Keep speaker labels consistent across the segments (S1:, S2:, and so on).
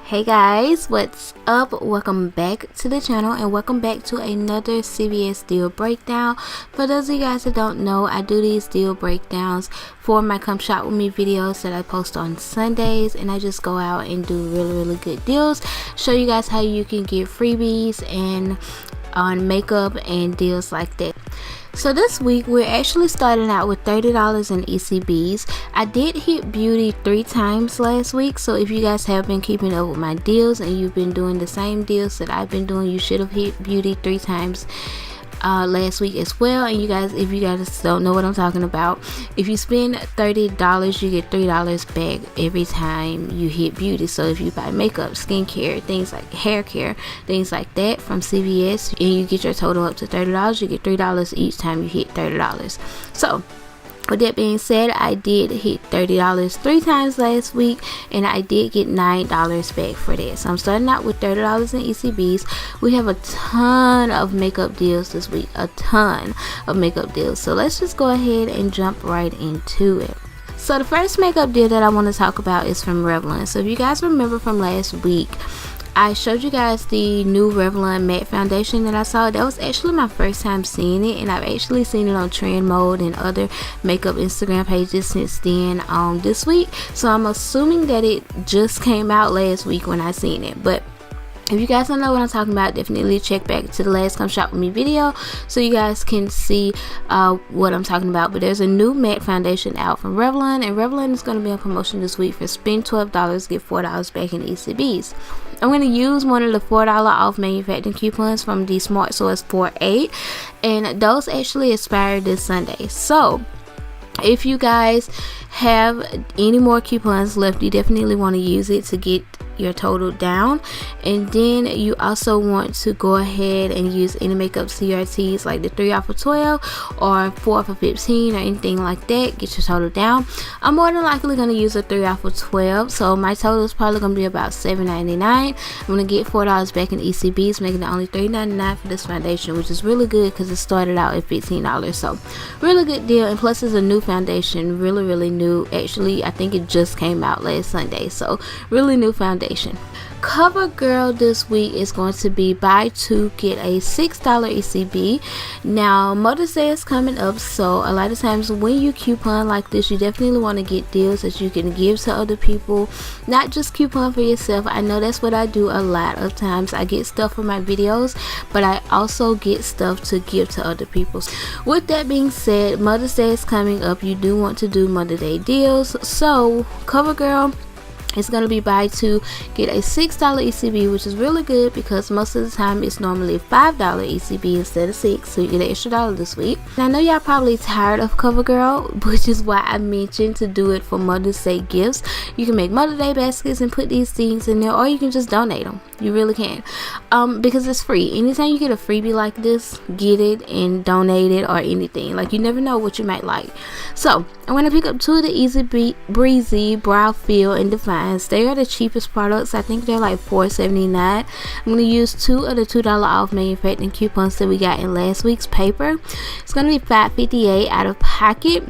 S1: Hey guys, what's up? Welcome back to the channel and welcome back to another CVS deal breakdown. For those of you guys that don't know, I do these deal breakdowns for my come shop with me videos that I post on Sundays, and I just go out and do really good deals, show you guys how you can get freebies and on makeup and deals like that. So this week we're actually starting out with $30 in ECBs. I did hit beauty 3 times last week, so if you guys have been keeping up with my deals and you've been doing the same deals that I've been doing, you should have hit beauty 3 times last week as well. And you guys, if you guys don't know what I'm talking about, if you spend $30, you get $3 back every time you hit beauty. So if you buy makeup, skincare, things like hair care, things like that from CVS, and you get your total up to $30, you get $3 each time you hit $30. So with that being said, I did hit $30 3 times last week, and I did get $9 back for that. So I'm starting out with $30 in ECBs. We have a ton of makeup deals this week, a ton of makeup deals. So let's just go ahead and jump right into it. So the first makeup deal that I want to talk about is from Revlon. So if you guys remember from last week, I showed you guys the new Revlon matte foundation that I saw. That was actually my first time seeing it, and I've actually seen it on Trend Mode and other makeup Instagram pages since then this week. So I'm assuming that it just came out last week when I seen it. But if you guys don't know what I'm talking about, definitely check back to the last come shop with me video so you guys can see what I'm talking about. But there's a new matte foundation out from Revlon, and Revlon is going to be on promotion this week for spend $12, get $4 back in ECBs. I'm going to use one of the $4 off manufacturing coupons from the Smart Source 48, and those actually expire this Sunday. So if you guys have any more coupons left, you definitely want to use it to get your total down. And then you also want to go ahead and use any makeup CRTs like the 3 off of 12 or 4 off of 15 or anything like that, get your total down. I'm more than likely going to use a 3 off of 12, so my total is probably going to be about $7.99. I'm going to get $4 back in ECBs, making it only $3.99 for this foundation, which is really good because it started out at $15. So really good deal, and plus it's a new foundation, really new. Actually, I think it just came out last Sunday, so really new foundation. CoverGirl this week is going to be buy 2 get a $6 ECB. Now Mother's Day is coming up, so a lot of times when you coupon like this, you definitely want to get deals that you can give to other people, not just coupon for yourself. I know that's what I do a lot of times. I get stuff for my videos, but I also get stuff to give to other people. With that being said, Mother's Day is coming up. You do want to do Mother's Day deals, so CoverGirl, it's going to be buy 2 get a $6 ECB, which is really good because most of the time it's normally a $5 ECB instead of 6, so you get an extra $1 this week. And I know y'all probably tired of CoverGirl, which is why I mentioned to do it for Mother's Day gifts. You can make Mother's Day baskets and put these things in there, or you can just donate them. You really can, because it's free. Anytime you get a freebie like this, get it and donate it or anything. Like, you never know what you might like. So I'm going to pick up 2 of the Easy Breezy Brow Fill and Define. They are the cheapest products. I think they're like $4.79. I'm going to use 2 of the $2 off manufacturing coupons that we got in last week's paper. It's going to be $5.58 out of pocket,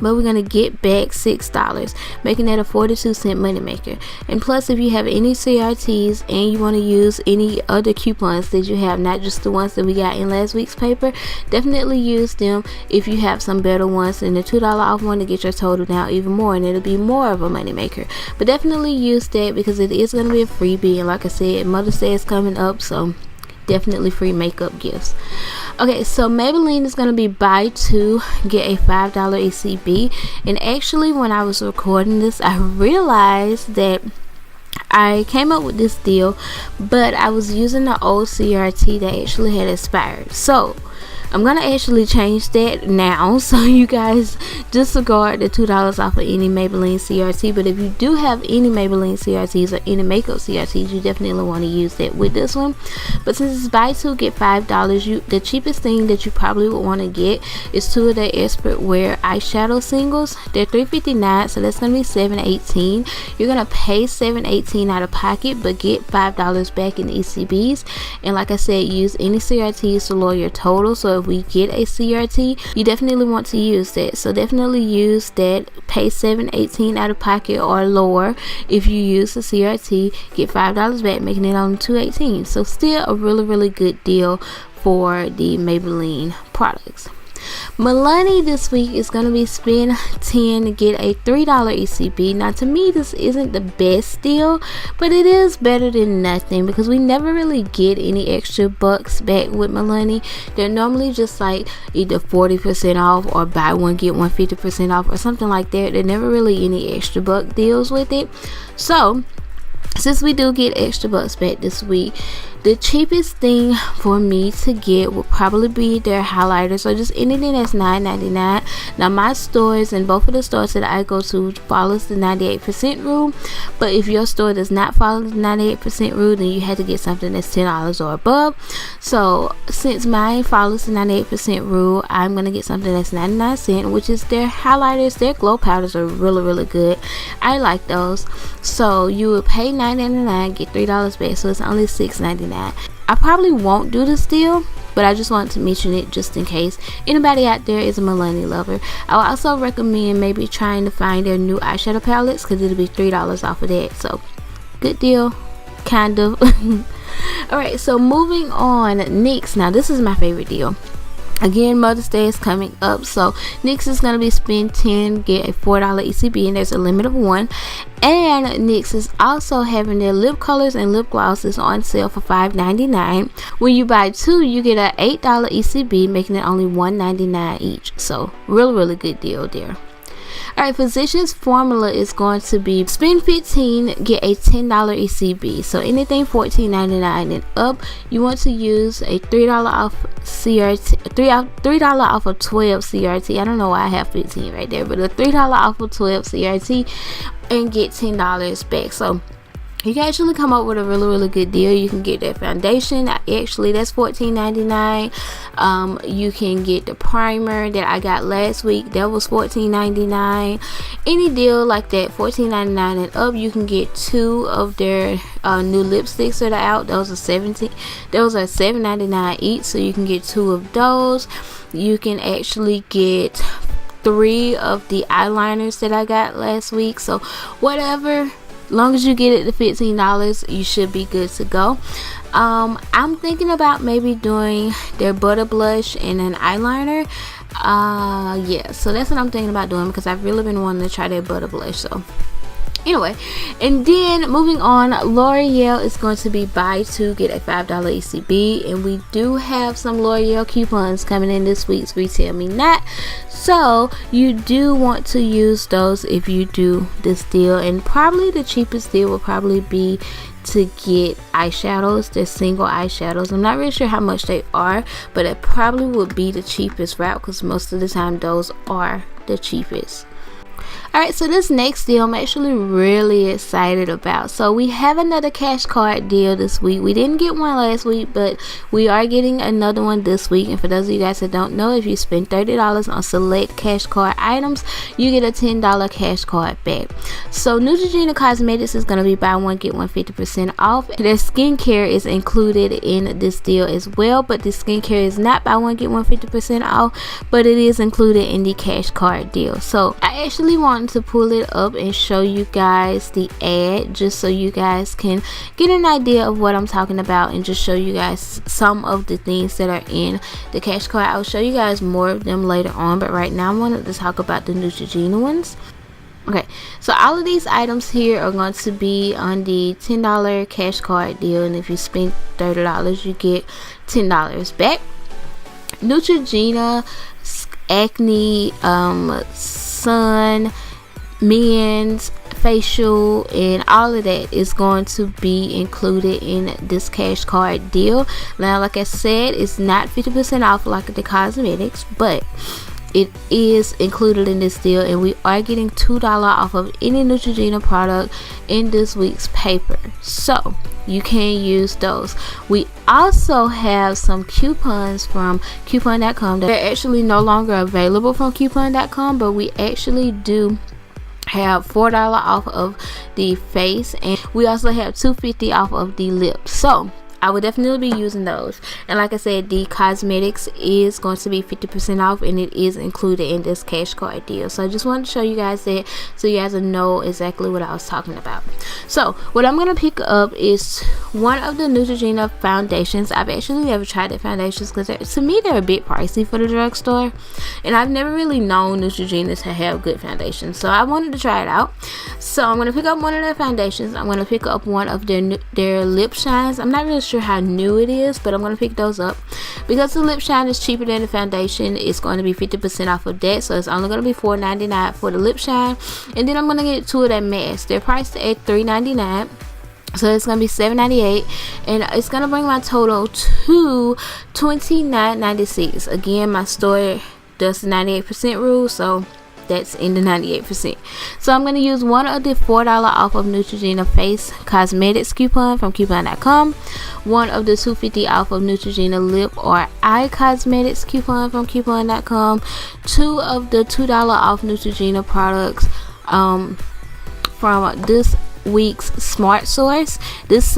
S1: but we're going to get back $6, making that a 42-cent money maker. And plus, if you have any CRTs and you want to use any other coupons that you have, not just the ones that we got in last week's paper, definitely use them if you have some better ones, and the $2 off one to get your total down even more, and it'll be more of a money maker. But definitely use that because it is going to be a freebie, and like I said, Mother's Day is coming up, so definitely free makeup gifts. Okay, so Maybelline is going to be buy 2 get a $5 ECB. And actually, when I was recording this, I realized that I came up with this deal, but I was using the old CRT that actually had expired. So I'm gonna actually change that now, so you guys disregard the $2 off of any Maybelline CRT. But if you do have any Maybelline CRTs or any makeup CRTs, you definitely want to use that with this one. But since it's buy 2 get $5, the cheapest thing that you probably would want to get is 2 of the Expert Wear eyeshadow singles. They're $3.59, so that's gonna be $7.18. You're gonna pay $7.18 out of pocket, but get $5 back in ECBs. And like I said, use any CRTs to lower your total. So if we get a CRT, you definitely want to use that. So definitely use that. Pay $7.18 out of pocket or lower if you use the CRT. Get $5 back, making it on $2.18. So still a really good deal for the Maybelline products. Milani this week is going to be spend 10 to get a $3 ECB. Now to me this isn't the best deal, but it is better than nothing because we never really get any extra bucks back with Milani. They're normally just like either 40% off or buy one get one 50% off or something like that. There's never really any extra buck deals with it. So since we do get extra bucks back this week, the cheapest thing for me to get would probably be their highlighter. So just anything that's $9.99. Now my stores and both of the stores that I go to follows the 98% rule, but if your store does not follow the 98% rule, then you have to get something that's $10 or above. So since mine follows the 98% rule, I'm gonna get something that's 99¢, which is their highlighters. Their glow powders are really good. I like those. So you would pay $9.99, get $3 back, so it's only $6.99. I probably won't do this deal, but I just wanted to mention it just in case anybody out there is a Milani lover. I would also recommend maybe trying to find their new eyeshadow palettes because it'll be $3 off of that. So good deal, kind of. Alright, so moving on, NYX. Now this is my favorite deal. Again, Mother's Day is coming up, so NYX is going to be spend 10, get a $4 ECB, and there's a limit of 1. And NYX is also having their lip colors and lip glosses on sale for $5.99. When you buy 2, you get an $8 ECB, making it only $1.99 each. So really good deal there. Alright, Physicians Formula is going to be spend 15, get a $10 ECB. So anything $14.99 and up, you want to use a $3 off CRT, $3 off of 12 CRT. I don't know why I have 15 right there, but a $3 off of 12 CRT and get $10 back. So you can actually come up with a really good deal. You can get that foundation, actually that's $14.99. You can get the primer that I got last week, that was $14.99. Any deal like that, $14.99 and up, you can get 2 of their new lipsticks that are out. Those are $7.99 each, so you can get 2 of those. You can actually get 3 of the eyeliners that I got last week. So whatever, long as you get it to $15, you should be good to go. I'm thinking about maybe doing their butter blush and an eyeliner. Yeah, so that's what I'm thinking about doing because I've really been wanting to try their butter blush. So anyway, and then moving on, L'Oreal is going to be buy 2 get a $5 ECB, and we do have some L'Oreal coupons coming in this week's Retail Me Not, so you do want to use those if you do this deal. And probably the cheapest deal will probably be to get eyeshadows. They're single eyeshadows. I'm not really sure how much they are, but it probably would be the cheapest route because most of the time those are the cheapest. Alright, so this next deal I'm actually really excited about. So we have another cash card deal this week. We didn't get one last week, but we are getting another one this week. And for those of you guys that don't know, if you spend $30 on select cash card items, you get a $10 cash card back. So Neutrogena Cosmetics is going to be buy 1 get 1 50% off. Their skincare is included in this deal as well, but the skincare is not buy 1 get 1 50% off, but it is included in the cash card deal. So I actually want to pull it up and show you guys the ad just so you guys can get an idea of what I'm talking about and just show you guys some of the things that are in the cash card. I'll show you guys more of them later on, but right now I wanted to talk about the Neutrogena ones. Okay, so all of these items here are going to be on the $10 cash card deal, and if you spend $30 you get $10 back. Neutrogena, acne, sun, men's, facial, and all of that is going to be included in this cash card deal. Now like I said, it's not 50% off like the cosmetics, but it is included in this deal, and we are getting $2 off of any Neutrogena product in this week's paper, so you can use those. We also have some coupons from coupon.com. They're actually no longer available from coupon.com, but we actually do have $4 off of the face, and we also have $2.50 off of the lips. So I would definitely be using those. And like I said, the cosmetics is going to be 50% off, and it is included in this cash card deal. So I just wanted to show you guys that, so you guys will know exactly what I was talking about. So what I'm going to pick up is one of the Neutrogena foundations. I've actually never tried the foundations because to me they're a bit pricey for the drugstore, and I've never really known Neutrogena to have good foundations, so I wanted to try it out. So I'm going to pick up one of their foundations. I'm going to pick up one of their lip shines. I'm not really sure how new it is, but I'm going to pick those up because the lip shine is cheaper than the foundation. It's going to be 50% off of that, so it's only going to be $4.99 for the lip shine. And then I'm going to get two of that mask. They're priced at $3.99, so it's going to be $7.98, and it's going to bring my total to $29.96. Again, my store does the 98% rule, so that's in the 98%. So I'm going to use one of the $4 off of Neutrogena face cosmetics coupon from coupon.com, one of the $2.50 off of Neutrogena lip or eye cosmetics coupon from coupon.com, two of the $2 off Neutrogena products from this week's Smart Source, this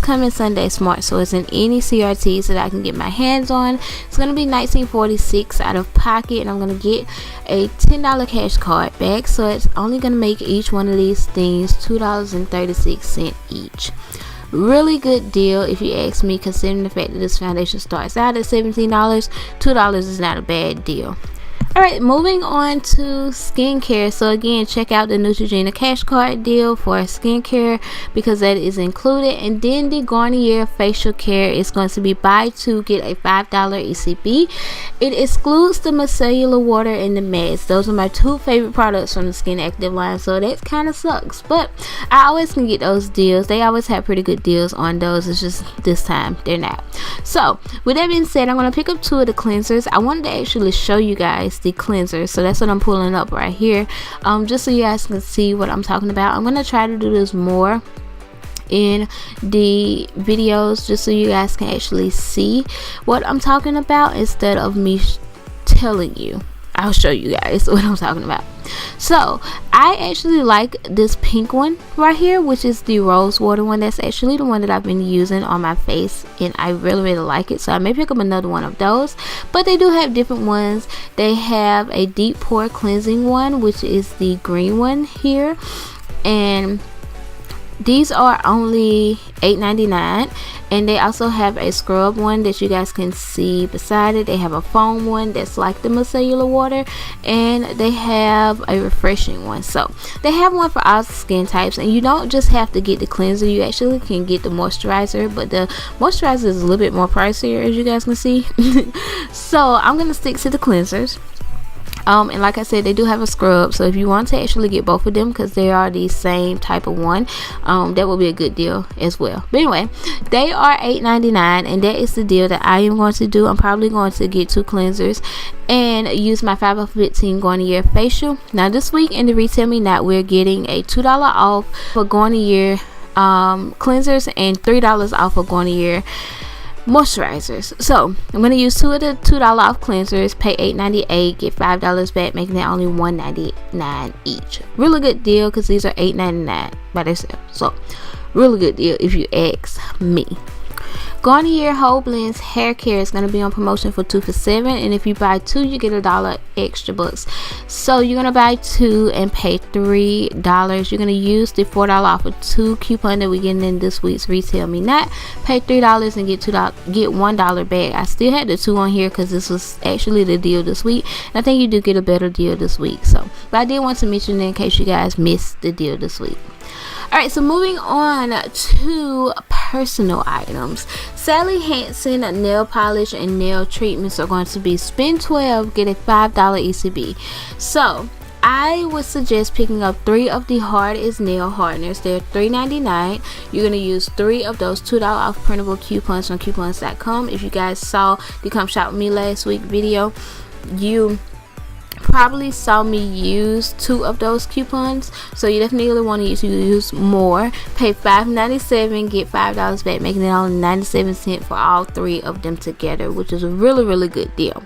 S1: coming Sunday Smart Source, and any CRTs that I can get my hands on. It's going to be $19.46 out of pocket, and I'm going to get a $10 cash card back, so it's only going to make each one of these things $2.36 each. Really good deal if you ask me, considering the fact that this foundation starts out at $17. $2 is not a bad deal. Alright, moving on to skincare. So again, check out the Neutrogena cash card deal for skincare because that is included. And then the Garnier facial care is going to be buy two get a $5 ECB. It excludes the micellar water and the mask. Those are my two favorite products from the Skin Active line, so that kind of sucks, but I always can get those deals. They always have pretty good deals on those. It's just this time they're not. So with that being said, I'm going to pick up two of the cleansers. I wanted to actually show you guys the cleanser, so that's what I'm pulling up right here, just so you guys can see what I'm talking about. I'm gonna try to do this more in the videos just so you guys can actually see what I'm talking about instead of me telling you. I'll show you guys what I'm talking about. So I actually like this pink one right here, which is the rose water one. That's actually the one that I've been using on my face, and I really like it, so I may pick up another one of those. But they do have different ones. They have a deep pore cleansing one, which is the green one here, and these are only $8.99, and they also have a scrub one that you guys can see beside it. They have a foam one that's like the micellar water, and they have a refreshing one. So they have one for all skin types, and you don't just have to get the cleanser, you actually can get the moisturizer, but the moisturizer is a little bit more pricier, as you guys can see. So I'm gonna stick to the cleansers. And like I said, they do have a scrub, so if you want to actually get both of them because they are the same type of one, that will be a good deal as well. But anyway, they are $8.99, and that is the deal that I am going to do. I'm probably going to get two cleansers and use my 5 of 15 Garnier facial. Now this week in the Retail Me Not, we're getting a $2 off for Garnier cleansers and $3 off for Garnier moisturizers. So I'm going to use two of the $2 off cleansers, pay $8.98, get $5 back, making it only $1.99 each. Really good deal because these are $8.99 by themselves, so really good deal if you ask me. Garnier Whole Blends hair care is going to be on promotion for 2 for $7, and if you buy 2 you get $1 extra bucks. So you're going to buy 2 and pay $3. You're going to use the $4 off of 2 coupon that we're getting in this week's Retail Me Not, pay $3 and get $1 back. I still had the 2 on here because this was actually the deal this week, and I think you do get a better deal this week. So but I did want to mention it in case you guys missed the deal this week. Alright, so moving on to personal items. Sally Hansen nail polish and nail treatments are going to be spend $12, get a $5 ECB. So I would suggest picking up 3 of the hardest nail hardeners. They're $3.99. You're going to use 3 of those $2 off printable coupons from coupons.com. If you guys saw the Come Shop With Me last week video, you probably saw me use 2 of those coupons, so you definitely want to use more. Pay $5.97, get $5 back, making it only 97 cents for all 3 of them together, which is a really good deal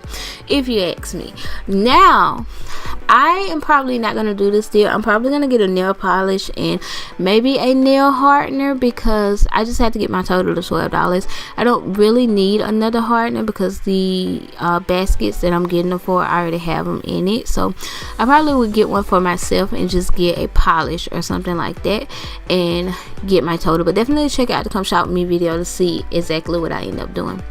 S1: if you ask me. Now I am probably not going to do this deal. I'm probably going to get a nail polish and maybe a nail hardener, because I just had to get my total to $12. I don't really need another hardener because the baskets that I'm getting them for, I already have them in it. So I probably would get one for myself and just get a polish or something like that and get my total. But definitely check out the Come Shop With Me video to see exactly what I end up doing.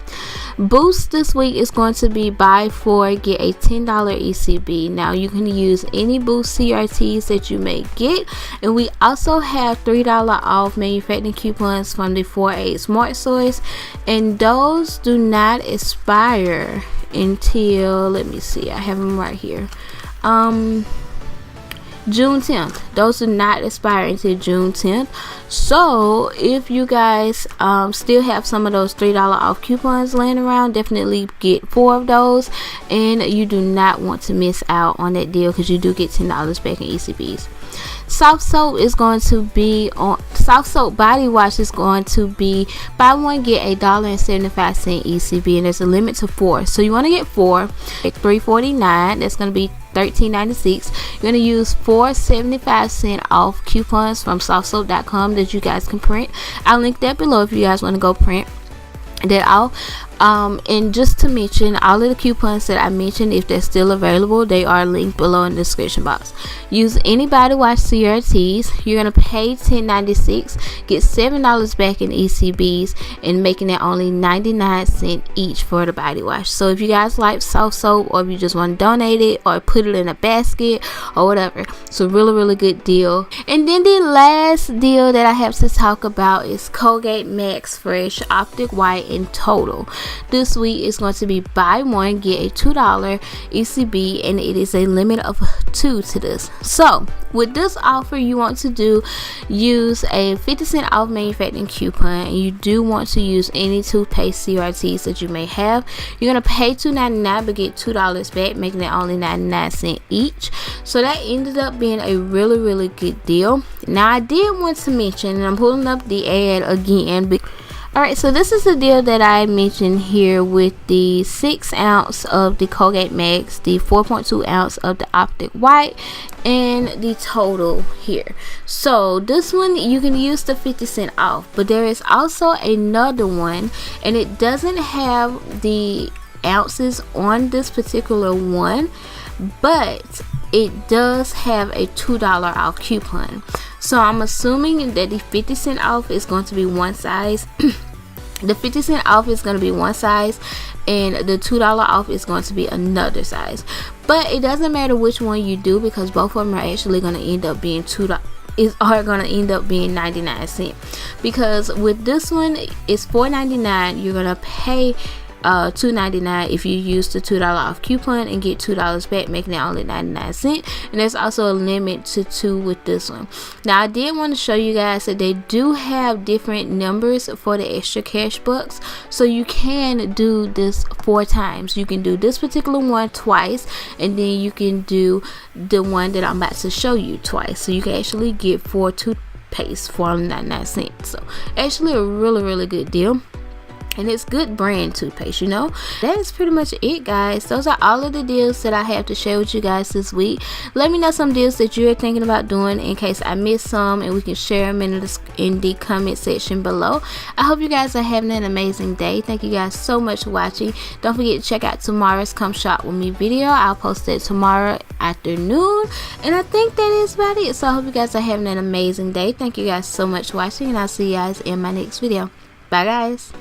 S1: Boost this week is going to be buy 4 get a $10 ECB. Now you can use any Boost CRTs that you may get, and we also have $3 off manufacturing coupons from the 4A Smart Source, and those do not expire until, let me see, I have them right here, June 10th. Those do not expire until June 10th. So if you guys still have some of those $3 off coupons laying around, definitely get 4 of those, and you do not want to miss out on that deal because you do get $10 back in ECBs. Soft soap is going to be on soft soap body wash is going to be buy 1 get a $1.75 ECB, and there's a limit to 4, so you want to get 4 at $3.49. that's going to be $13.96. You're going to use 4 75-cent off coupons from softsoap.com that you guys can print. I'll link that below if you guys want to go print that off. And just to mention, all of the coupons that I mentioned, if they're still available, they are linked below in the description box. Use any body wash CRTs. You're gonna pay $10.96, get $7 back in ECBs, and making it only 99 cents each for the body wash. So if you guys like soft soap, or if you just want to donate it or put it in a basket or whatever, it's a really good deal. And then the last deal that I have to talk about is Colgate Max Fresh Optic White in Total. This week is going to be buy 1 get a $2 ECB, and it is a limit of 2 to this. So with this offer, you want to use a 50% off manufacturing coupon, and you do want to use any toothpaste CRTs that you may have. You're gonna pay $2.99 but get $2 back, making it only 99 cents each. So that ended up being a really good deal. Now I did want to mention, and I'm pulling up the ad again, alright, so this is the deal that I mentioned here with the 6 ounce of the Colgate Max, the 4.2 ounce of the Optic White, and the total here. So this one you can use the 50% off, but there is also another one, and it doesn't have the ounces on this particular one, but it does have a $2 off coupon. So I'm assuming that the 50% off is going to be one size. The 50% off is going to be one size, and the $2 off is going to be another size. But it doesn't matter which one you do, because both of them are actually going to end up being are going to end up being 99 cents. Because with this one, it's $4.99. You're going to pay $2.99 if you use the $2 off coupon and get $2 back, making it only 99 cents. And there's also a limit to 2 with this one. Now I did want to show you guys that they do have different numbers for the extra cash bucks, so you can do this 4 times. You can do this particular one twice, and then you can do the one that I'm about to show you twice. So you can actually get 4 toothpaste for 99 cents. So actually a really good deal. And it's good brand toothpaste, you know. That is pretty much it, guys. Those are all of the deals that I have to share with you guys this week. Let me know some deals that you're thinking about doing in case I missed some, and we can share them in the comment section below. I hope you guys are having an amazing day. Thank you guys so much for watching. Don't forget to check out tomorrow's Come Shop With Me video. I'll post it tomorrow afternoon, and I think that is about it. So I hope you guys are having an amazing day. Thank you guys so much for watching, and I'll see you guys in my next video. Bye, guys.